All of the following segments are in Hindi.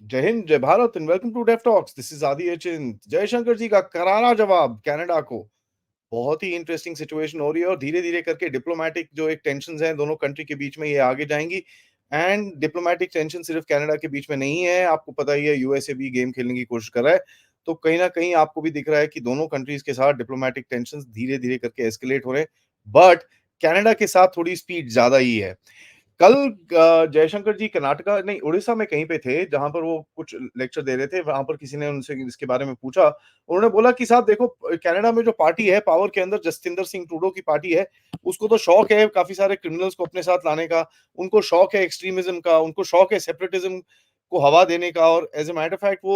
जय हिंद, जय Bharat and welcome to Def Talks. This is Adi Achint. Jaishankar जी का करारा जवाब कनाडा को। बहुत ही इंटरेस्टिंग सिचुएशन हो रही है और धीरे-धीरे करके डिप्लोमैटिक जो एक टेंशन्स हैं दोनों कंट्री के बीच में ये आगे जाएँगी। एंड डिप्लोमैटिक टेंशन सिर्फ कनाडा के बीच में नहीं है, आपको पता ही है यूएसए भी गेम खेलने की कोशिश कर रहा है। तो कहीं न कहीं आपको भी दिख रहा है कि दोनों कंट्रीज़ के साथ डिप्लोमैटिक टेंशन्स धीरे-धीरे करके एस्केलेट हो रहे हैं। बट कनाडा के साथ थोड़ी स्पीड ज़्यादा ही है। कल जयशंकर जी कर्नाटका नहीं, उड़ीसा में कहीं पे थे, जहाँ पर वो कुछ लेक्चर दे रहे थे, वहाँ पर किसी ने उनसे इसके बारे में पूछा। उन्होंने बोला कि साहब देखो, कनाडा में जो पार्टी है पावर के अंदर, जसतिंदर सिंह ट्रूडो की पार्टी है, उसको तो शौक है काफ़ी सारे क्रिमिनल्स को अपने साथ लाने का, उनको शौक है एक्सट्रीमिज़्म का, उनको शौक है सेपरेटिज़्म को हवा देने का और as a matter of fact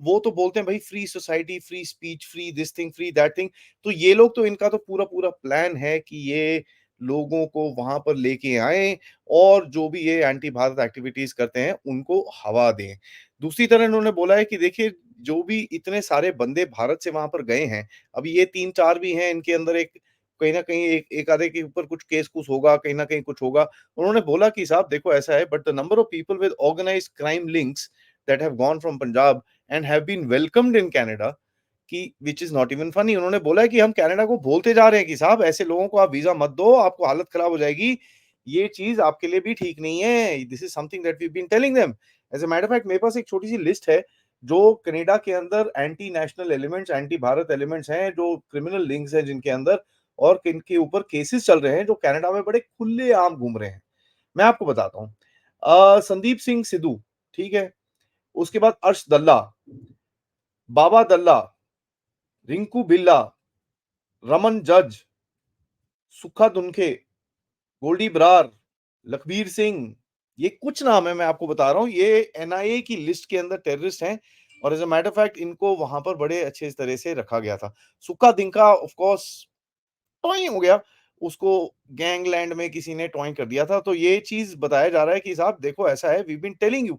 वो तो बोलते हैं भई free society, free speech, free this thing, free that thing. तो ये लोग तो इनका तो पूरा-पूरा प्लान है कि ये लोगों को वहाँ पर लेके आएँ और जो भी ये एंटी भारत एक्टिविटीज करते हैं उनको हवा दें। दूसरी तरह इन्होंने बोला है कि देखिए, जो भी इतने सारे बंदे भारत से वहां पर गए हैं, अभी ये 3-4 भी हैं, इनके अंदर एक कहीं न कहीं एक एक आधे के ऊपर कुछ केस-कुस होगा, कहीं न कहीं कुछ होगा। उन्होंने बोला कि साहब देखो ऐसा है, but the number of people with organised crime links that have gone from Punjab and have been welcomed in Canada कि which is not even funny. उन्होंने बोला है कि हम कनाडा को बोलते जा रहे हैं कि साहब ऐसे लोगों को आप वीज़ा मत दो, आपको हालत खराब हो जाएगी। ये चीज़ आपके लिए भी ठीक नहीं है। This is something that we have been telling them. As a matter of fact मेरे पास एक छोटी-सी लिस्ट है, जो कनाडा के अंदर anti national elements, anti Bharat elements हैं, जो क्रिमिनल लिंक्स हैं जिनके अंदर और किनके ऊपर केसेस चल रहे हैं, जो कनाडा में बड़े खुलेआम घूम रहे हैं। मैं आपको बताता हूँ। संदीप सिंह सिद्धू, ठीक है? उसके बाद अर्श दल्ला, बाबा दल्ला, रिंकू बिल्ला, रमन जज, सुक्खा दुनखे, गोल्डी बरार, लखबीर सिंह, ये कुछ नाम है, मैं आपको बता रहा हूँ। ये एनआईए की लिस्ट के अंदर टेररिस्ट हैं और as a matter of fact इनको वहाँ पर बड़े अच्छे तरह से रखा गया था। सुक्का दिंका ऑफ कोर्स टॉइंग हो गया, उसको गैंगलैंड में किसी ने टॉइंग कर दिया था। तो ये चीज़ बताया जा रहा है कि साहब देखो ऐसा है, we have been telling you.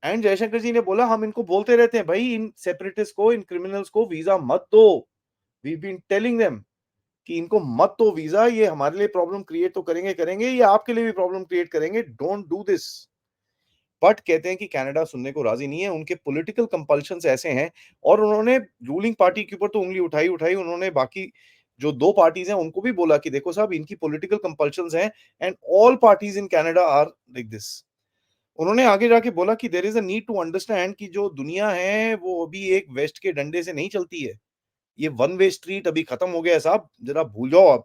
And Jaishankar ji ने बोला हम इनको बोलते रहते हैं भाई, इन सेपरेटिस्ट को, इन क्रिमिनल्स को वीज़ा मत दो। We have been telling them कि इनको मत दो वीजा, ये हमारे लिए प्रॉब्लम क्रिएट तो करेंगे करेंगे, ये आपके लिए भी प्रॉब्लम क्रिएट करेंगे, डोंट डू दिस। बट कहते हैं कि कनाडा सुनने को राजी नहीं है, उनके पॉलिटिकल कंपल्शंस ऐसे हैं और उन्होंने रूलिंग पार्टी के ऊपर तो उंगली उठाई उठाई, उन्होंने बाकी जो दो पार्टीज हैं उनको भी बोला कि देखो साहब इनकी पॉलिटिकल कंपल्शंस हैं and all parties in Canada are like this. उन्होंने आगे जाके बोला कि there is a need to understand कि जो दुनिया है वो अभी एक वेस्ट के डंडे से नहीं चलती है। ये वन वे स्ट्रीट अभी खत्म हो गया है साहब, जरा भूल जाओ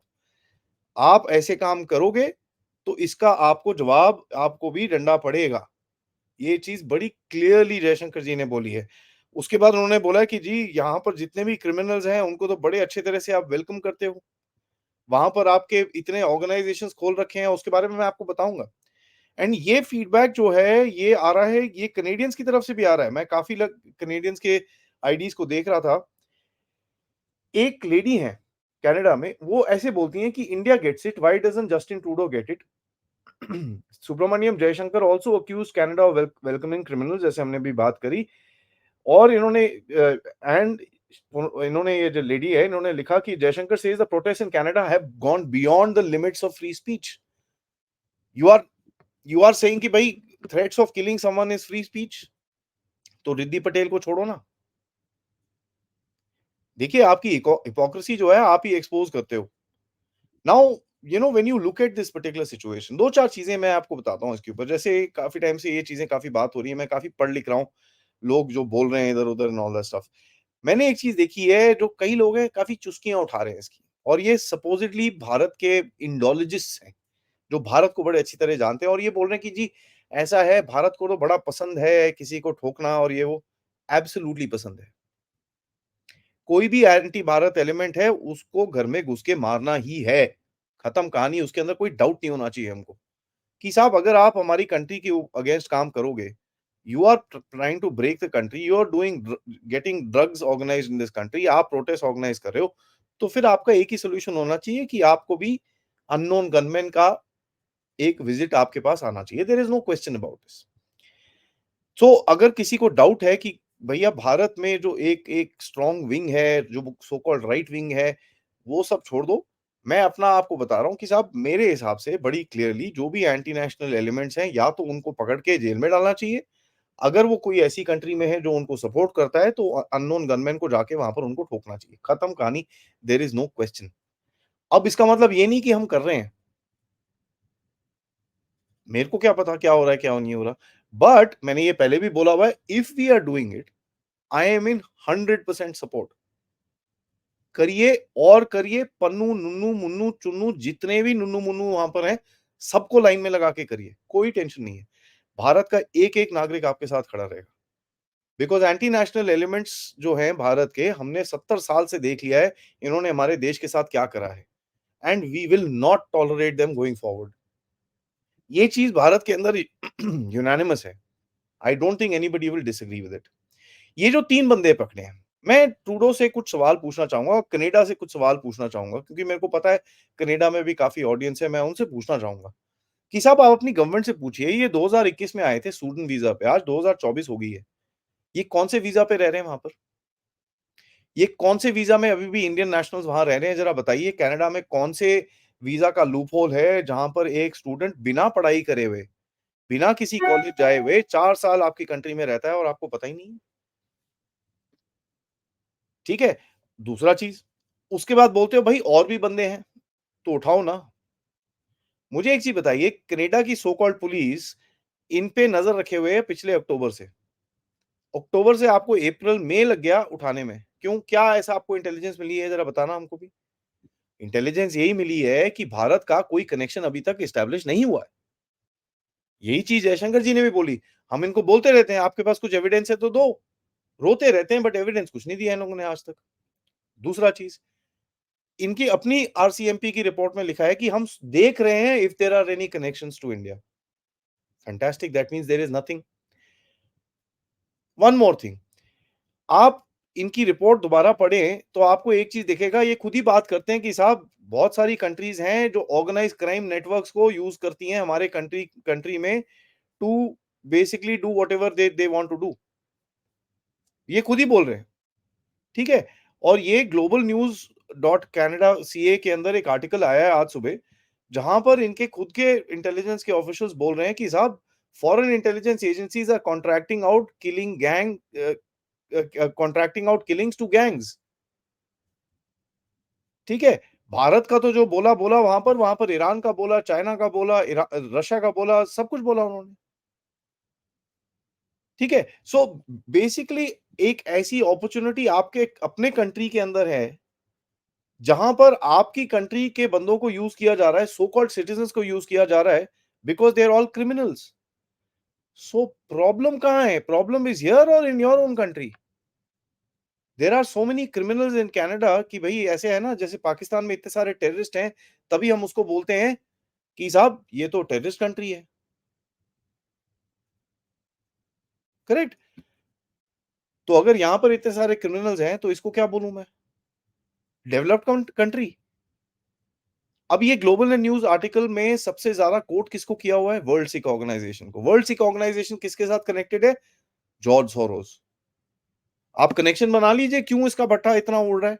आप ऐसे काम करोगे तो इसका आपको जवाब, आपको भी डंडा पड़ेगा। ये चीज़ बड़ी क्लियरली जयशंकर जी ने बोली है। उसके बाद उन्होंने बोला कि जी यहाँ पर जितने भी क्रिमिनल्स हैं उनको तो बड़े अच्छे तरह से आप वेलकम करते हो। वहाँ पर आपके इतने ऑर्गनाइजेशंस खोल रखे हैं, उसके बारे में मैं आपको बताऊँगा। एंड ये फीडबैक जो है ये आ रहा है, ये कैनेडियंस की तरफ से भी आ रहा है। मैं काफ़ी लग कैनेडियंस के आईडीज़ को देख रहा था। एक लेडी हैं कनाडा में, वो ऐसे बोलती हैं कि India gets it, why doesn't Justin Trudeau get it? Subrahmanyam Jaishankar also accuse Canada of welcoming criminals, जैसे हमने भी बात करी। और एंड इन्होंने, ये जो लेडी है, इन्होंने लिखा कि Jaishankar says the protest in Canada have gone beyond the limits of free speech. You are you are saying कि भाई threats of killing someone is free speech, तो रिद्धि पटेल को छोड़ो ना। देखिए आपकी हिपोक्रेसी जो है आप ही एक्सपोज करते हो। Now when you look at this particular situation, 2-4 चीजें मैं आपको बताता हूँ इसके ऊपर। जैसे काफ़ी टाइम से ये चीज़ें काफ़ी बात हो रही है, मैं काफ़ी पढ़ लिख रहा हूँ, लोग जो बोल रहे हैं इधर-उधर एंड ऑल दैट स्टफ। मैंने एक चीज़ देखी है, जो कई लोग हैं काफ़ी चुस्कियाँ उठा रहे हैं इसकी, और ये सपोज़िडली भारत के इंडोलॉजिस्ट्स हैं, जो भारत को बड़े अच्छी तरह जानते हैं और ये बोल रहे हैं कि जी ऐसा है, भारत को तो बड़ा पसंद है किसी को ठोकना और ये वो। एब्सोल्यूटली पसंद है। कोई भी एंटी भारत एलिमेंट है, उसको घर में घुस के मारना ही है। खत्म कहानी, उसके अंदर कोई डाउट नहीं होना चाहिए हमको, कि साहब अगर आप हमारी कंट्री के अगेंस्ट काम करोगे, you are trying to break the country, you are doing getting drugs organised in this country, आप प्रोटेस्ट ऑर्गेनाइज कर रहे हो, तो फिर आपका एक ही सॉल्यूशन होना चाहिए कि आपको भी अननोन गनमैन का एक विजिट आपके पास आना चाहिए। There is no question about this. So अगर किसी को डाउट है कि भैया भारत में जो एक एक स्ट्रॉन्ग विंग है, जो सो कॉल्ड राइट विंग है, वो सब छोड़ दो। मैं अपना आपको बता रहा हूँ कि साहब मेरे हिसाब से बड़ी क्लियरली जो भी एंटी नेशनल एलिमेंट्स हैं, या तो उनको पकड़ के जेल में डालना चाहिए, अगर वो कोई ऐसी कंट्री में है जो उनको सपोर्ट करता है तो अननोन गनमैन को जाके वहाँ पर उनको ठोकना चाहिए। खत्म कहानी, देयर इज़ नो क्वेश्चन। अब इसका मतलब ये नहीं कि हम कर रहे हैं। मेरे को क्या पता क्या हो रहा है, क्या नहीं हो रहा। बट मैंने ये पहले भी बोला हुआ है, if we are doing it, I am in 100% support. करिए और करिए, पन्नू, नुन्नू, मुन्नू, चुन्नू जितने भी नुन्नू-मुन्नू वहाँ पर हैं, सबको लाइन में लगा के करिए, कोई टेंशन नहीं है। भारत का एक-एक नागरिक आपके साथ खड़ा रहेगा। बिकॉज़ एंटी नेशनल एलिमेंट्स जो हैं भारत के, हमने 70 साल से देख लिया है, इन्होंने हमारे देश के साथ क्या करा है and we will not tolerate them going forward. ये चीज़ भारत के अंदर यूनानिमस है। I don't think anybody will disagree with it. ये जो 3 बंदे पकड़े हैं, मैं ट्रूडो से कुछ सवाल पूछना चाहूँगा और कनाडा से कुछ सवाल पूछना चाहूँगा क्योंकि मेरे को पता है कनाडा में भी काफ़ी ऑडियंस है, मैं उनसे पूछना चाहूँगा कि साहब आप अपनी गवर्नमेंट से पूछिए, ये 2021 में आए थे स्टूडेंट वीज़ा पे, आज 2024 हो गई है। ये कौन से वीज़ा पे रह रहे हैं वहाँ पर? ये कौन से वीज़ा में अभी भी इंडियन नेशनल्स वहाँ रह रहे हैं? ज़रा बताइए कनाडा में कौन से वीज़ा का लूपहोल है जहाँ पर एक स्टूडेंट बिना पढ़ाई करे हुए, बिना किसी कॉलेज जाए हुए 4 साल आपकी कंट्री में रहता है और आपको पता ही नहीं है? ठीक है? दूसरा चीज़, उसके बाद बोलते हो भाई और भी बंदे हैं, तो उठाओ ना। मुझे एक चीज़ बताइए, कनाडा की सो कॉल्ड पुलिस इन पे नज़र रखे हुए है पिछले अक्टूबर से। अक्टूबर से आपको अप्रैल, मई लग गया उठाने में। क्यों? क्या ऐसा आपको इंटेलिजेंस मिली है ज़रा बताना हमको भी? इंटेलिजेंस यही मिली है कि भारत का कोई कनेक्शन अभी तक एस्टेब्लिश नहीं हुआ है। यही चीज़ जयशंकर जी ने भी बोली। हम इनको बोलते रहते हैं आपके पास कुछ एविडेंस है तो दो। रोते रहते हैं बट एविडेंस कुछ नहीं दिया इन लोगों ने आज तक। दूसरा चीज़, इनकी अपनी आरसीएमपी की रिपोर्ट में लिखा है कि हम देख रहे हैं if there are any connections to India. Fantastic, that means there is nothing. One more thing, आप इनकी रिपोर्ट दोबारा पढ़ें तो आपको एक चीज़ दिखेगा, ये खुद ही बात करते हैं कि साहब बहुत सारी कंट्रीज़ हैं जो ऑर्गेनाइज्ड क्राइम नेटवर्क्स को यूज़ करती हैं हमारे कंट्री कंट्री में to basically do whatever they want to do. ये खुद ही बोल रहे हैं, ठीक है? और ये global news dot Canada CA के अंदर एक आर्टिकल आया है आज सुबह, जहाँ पर इनके खुद के इंटेलिजेंस के ऑफिशियल्स बोल रहे हैं कि साहब foreign intelligence agencies are contracting out killings to gangs, ठीक है? भारत का तो जो बोला, बोला वहाँ पर ईरान का बोला, चाइना का बोला, रशिया का बोला, सब कुछ बोला उन्होंने, ठीक है? सो बेसिकली एक ऐसी अपॉर्च्युनिटी आपके अपने कंट्री के अंदर है जहां पर आपकी कंट्री के बंदों को यूज किया जा रहा है, सो कॉल्ड सिटीजंस को यूज किया जा रहा है because they are all criminals. So problem कहां है? प्रॉब्लम इज हियर और in your own country. There are so many criminals in Canada कि भाई ऐसे है ना, जैसे पाकिस्तान में इतने सारे टेररिस्ट हैं, तभी हम उसको बोलते हैं कि साहब ये तो टेररिस्ट कंट्री है। करेक्ट? तो अगर यहां पर इतने सारे क्रिमिनल्स हैं तो इसको क्या बोलूं मैं? Developed country? अब ये ग्लोबल न्यूज आर्टिकल में सबसे ज्यादा कोट किसको किया हुआ है? वर्ल्ड सिक ऑर्गेनाइजेशन को। वर्ल्ड सिक ऑर्गेनाइजेशन किसके साथ कनेक्टेड है? George Soros. आप कनेक्शन बना लीजिए क्यों इसका भट्टा इतना उड़ रहा है।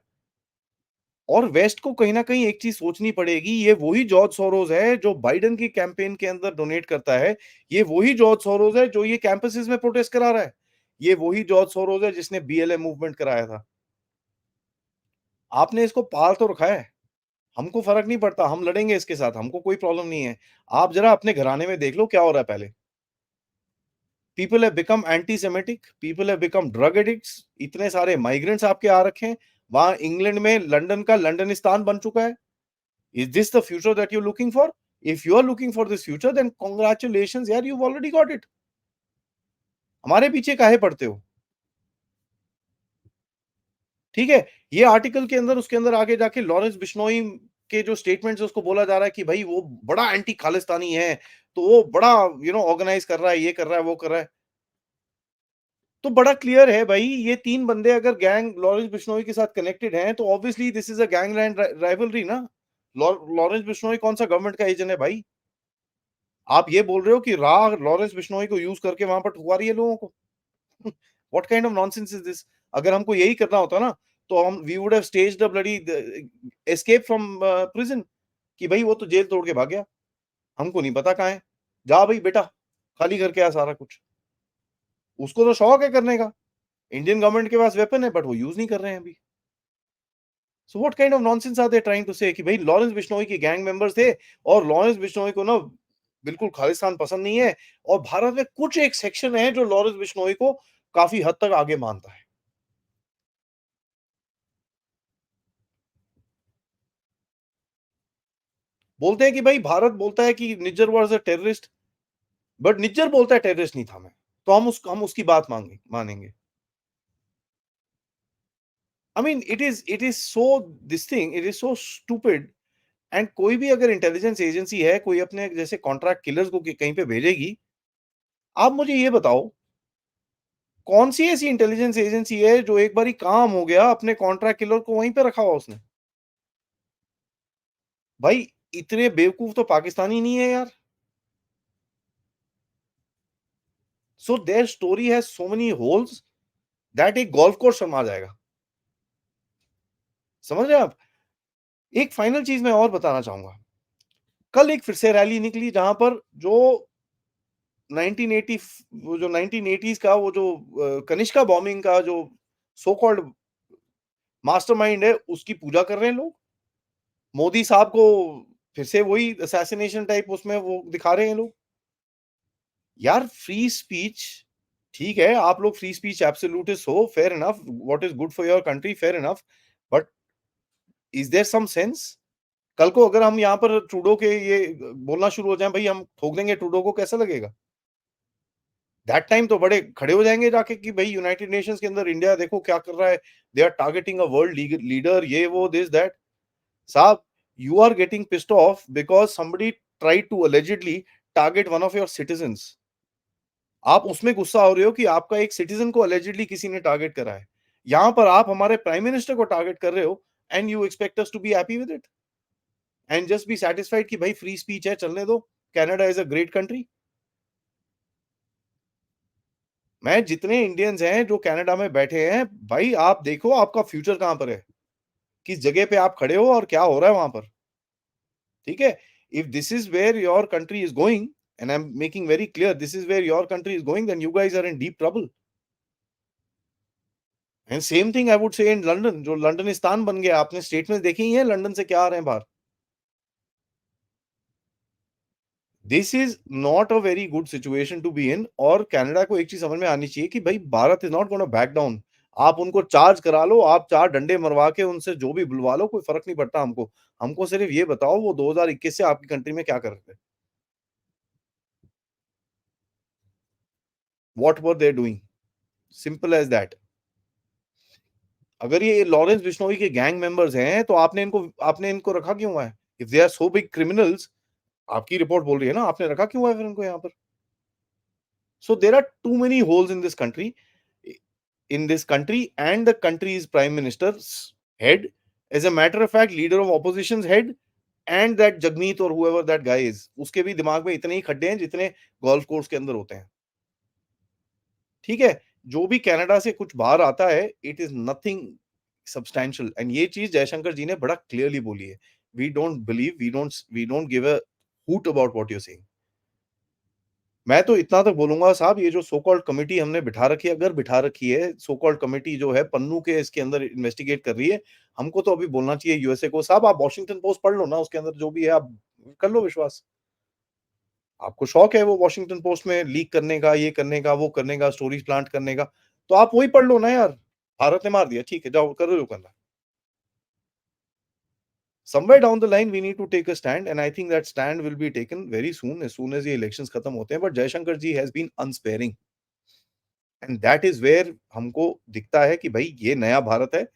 और वेस्ट को कहीं ना कहीं एक चीज सोचनी पड़ेगी, ये वही जॉर्ज सोरोस है जो बाइडेन की कैंपेन के अंदर डोनेट करता है। ये वही जॉर्ज सोरोस है जो ये कैंपसेस में प्रोटेस्ट करा रहा है। ये वही जॉर्ज सोरोस है जिसने बीएलए मूवमेंट कराया था। आपने इसको पाल तो रखा है। हमको फर्क नहीं पड़ता, हम लड़ेंगे इसके साथ, हमको कोई प्रॉब्लम नहीं है। आप जरा अपने घराने में देख लो क्या हो रहा है पहले। People have become anti semitic, people have become drug addicts, इतने सारे माइग्रेंट्स आपके आ रखे हैं। वहां इंग्लैंड में लंदन का लंदनिस्तान बन चुका है। Is this the future that you looking for? If you are looking for this future then congratulations यार, यू ऑलरेडी गॉट इट। हमारे पीछे काहे पड़ते हो? ठीक है? ये आर्टिकल के अंदर उसके अंदर आगे जाके लॉरेंस बिश्नोई के जो स्टेटमेंट्स है उसको बोला जा रहा है कि भाई वो बड़ा एंटी खालिस्तानी है, तो वो बड़ा ऑर्गेनाइज कर रहा है, ये कर रहा है, वो कर रहा है। तो बड़ा क्लियर है भाई, ये 3 बंदे अगर गैंग लॉरेंस बिश्नोई के साथ कनेक्टेड हैं तो obviously this is a gangland rivalry ना। लॉरेंस बिश्नोई कौन सा गवर्नमेंट का एजेंट है भाई? आप ये बोल रहे हो कि रा लॉरेंस बिश्नोई को यूज करके वहां पर ठुकवा रही है लोगों को? What kind of nonsense is this? अगर हमको यही करना होता ना तो हम we would have staged a bloody escape from prison कि भाई वो तो जेल तोड़ के भाग गया, हमको नहीं पता कहाँ है। जा भाई बेटा, खाली करके आ सारा कुछ। उसको तो शौक है करने का। इंडियन गवर्नमेंट के पास वेपन है बट वो यूज़ नहीं कर रहे हैं अभी। So what kind of nonsense are they trying to say कि भाई लॉरेंस बिश्नोई के गैंग मेंबर्स थे और लॉरेंस बिश्नोई को ना बिल्कुल खालिस्तान पसंद नहीं है और भारत में कुछ एक सेक्शन है जो लॉरेंस बिश्नोई को काफ़ी हद तक आगे मानता है। बोलते हैं कि भाई भारत बोलता है कि Nijjar was a terrorist but Nijjar बोलता है टेररिस्ट नहीं था मैं। तो हम उसकी बात मानेंगे। I mean it is so this thing it is so stupid and कोई भी अगर इंटेलिजेंस एजेंसी है, कोई अपने जैसे कॉन्ट्रैक्ट किलर्स को कहीं पे भेजेगी, आप मुझे ये बताओ, कौन सी ऐसी इंटेलिजेंस एजेंसी है जो एक बारी काम हो गया अपने कॉन्ट्रैक्ट किलर को वहीं पे रखा हुआ उसने? भाई इतने बेवकूफ तो पाकिस्तानी नहीं है यार। So their story has so many holes that एक गोल्फ कोर्स समा जाएगा। समझ रहे हैं आप? एक फाइनल चीज़ मैं और बताना चाहूँगा। कल एक फिर से रैली निकली जहाँ पर जो 1980 वो जो 1980s का वो जो कनिष्का बॉम्बिंग का जो सो कॉल्ड मास्टरमाइंड है, उसकी पूजा कर रहे हैं लोग। मोदी साहब को फिर से वही असैसिनेशन टाइप उसमें वो दिखा रहे हैं लोग। यार फ्री स्पीच ठीक है, आप लोग फ्री स्पीच एब्सोल्यूटिस्ट हो, fair enough, what is good for your country fair enough, but is there some sense? कल को अगर हम यहाँ पर ट्रूडो के ये बोलना शुरू हो जाएँ, भई हम ठोक देंगे ट्रूडो को, कैसा लगेगा? दैट टाइम तो बड़े खड़े हो जाएँगे जाके कि भई यूनाइटेड नेशंस के अंदर इंडिया देखो क्या कर रहा है, they are targeting a world leader ये वो दिस दैट। साहब, you are getting pissed off because somebody tried to allegedly target one of your citizens. आप उसमें गुस्सा हो रहे हो कि आपका एक सिटीजन को allegedly किसी ने टारगेट करा है। यहां पर आप हमारे प्राइम मिनिस्टर को टारगेट कर रहे हो and you expect us to be happy with it and just be satisfied कि भाई फ्री स्पीच है, चलने दो, Canada is a great country. मैं जितने इंडियंस हैं जो कनाडा में बैठे हैं, भाई आप देखो आपका फ्यूचर कहां पर है, किस जगह पे आप खड़े हो और क्या हो रहा है वहां पर। ठीक है? If this is where your country is going, and I'm making very clear this is where your country is going, then you guys are in deep trouble. And same thing I would say in London, जो लंदनिस्तान बन गया, आपने स्टेटमेंट्स देखी ही हैं लंदन से क्या आ रहे हैं बाहर। This is not a very good situation to be in और कनाडा को एक चीज समझ में आनी चाहिए कि भाई Bharat is not gonna back down. आप उनको चार्ज करा लो, आप 4 डंडे मरवा के उनसे जो भी बुलवा लो, कोई फर्क नहीं पड़ता हमको। हमको सिर्फ ये बताओ वो 2021 से आपकी कंट्री में क्या कर रहे थे? What were they doing? Simple as that. अगर ये लॉरेंस बिश्नोई के गैंग मेंबर्स हैं, तो आपने इनको रखा क्यों है? If they are so big criminals, आपकी रिपोर्ट बोल रही है ना, आपने रखा क्यों है फिर उनको यहाँ पर? So there are too many holes in this country and the country's prime minister's head, as a matter of fact, leader of opposition's head and that Jagmeet or whoever that guy is, उसके भी दिमाग में इतने ही खड्डे हैं जितने गोल्फ कोर्स के अंदर होते हैं। ठीक है? जो भी कनाडा से कुछ बाहर आता है, it is nothing substantial and ये चीज़ जयशंकर जी ने बड़ा क्लियरली बोली है। We don't give a hoot about what you are saying. मैं तो इतना तक बोलूँगा साहब, ये जो सो कॉल्ड कमिटी हमने बिठा रखी है, अगर बिठा रखी है, सो कॉल्ड कमिटी जो है पन्नू के इसके अंदर इन्वेस्टिगेट कर रही है, हमको तो अभी बोलना चाहिए यूएसए को, साहब आप वॉशिंगटन पोस्ट पढ़ लो ना, उसके अंदर जो भी है आप कर लो विश्वास। आपको शौक है वो वॉशिंगटन पोस्ट में लीक करने का, ये करने का, वो करने का, स्टोरीज प्लांट करने का, तो आप वही पढ़ लो ना यार। भारत ने मार दिया, ठीक है, जाओ करो जो करना है। Somewhere down the line we need to take a stand and I think that stand will be taken very soon as ये इलेक्शंस खत्म होते हैं, but Jaishankar ji has been unsparing and that is where हमको दिखता है कि भई ये नया भारत है,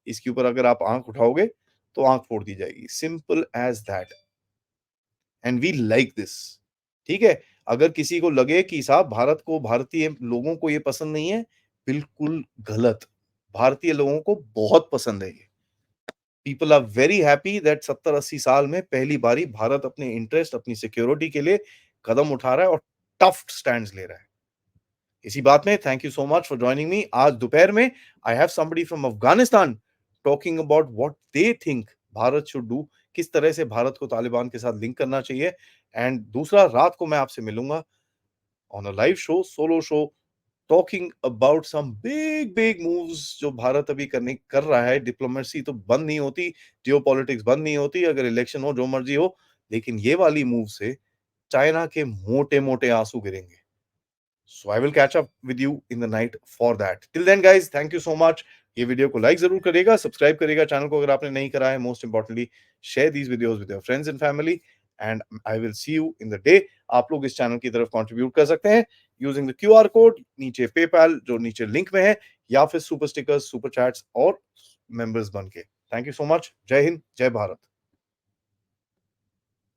इसके ऊपर अगर आप आँख उठाओगे, तो आँख फोड़ दी जाएगी, simple as that and we like this. ठीक है? अगर किसी को लगे कि साहब भारत को, भारतीय लोगों को ये पसंद नहीं है, बिल्कुल गलत। भारतीय लोगों को बहुत पसंद है ये। People are very happy that 70-80 साल में पहली बारी भारत अपने इंटरेस्ट, अपनी सिक्योरिटी के लिए कदम उठा रहा है और टफ स्टैंड्स ले रहा है। इसी बात में thank you so much for joining me. आज दोपहर में I have somebody from Afghanistan talking about what they think Bharat should do, किस तरह से भारत को तालिबान के साथ लिंक करना चाहिए एंड दूसरा रात को मैं आपसे मिलूंगा on a live show, solo show talking about some big moves जो भारत अभी कर रहा है। डिप्लोमेसी तो बंद नहीं होती, जियोपॉलिटिक्स बंद नहीं होती, अगर इलेक्शन हो जो मर्जी हो, लेकिन ये वाली मूव से चाइना के मोटे-मोटे आंसू गिरेंगे। So I will catch up with you in the night for that. Till then guys, thank you so much. ये वीडियो को लाइक जरूर करिएगा, सब्सक्राइब करिएगा चैनल को अगर आपने नहीं करा है। Most importantly share these videos with your friends and family, and I will see you in the day. आप लोग इस चैनल की तरफ कंट्रीब्यूट कर सकते हैं यूजिंग द क्यूआर कोड नीचे, पेपैल जो नीचे लिंक में है, या फिर सुपर स्टिकर्स, सुपर चैट्स और मेंबर्स बन के। Thank you so much. जय हिंद, जय भारत।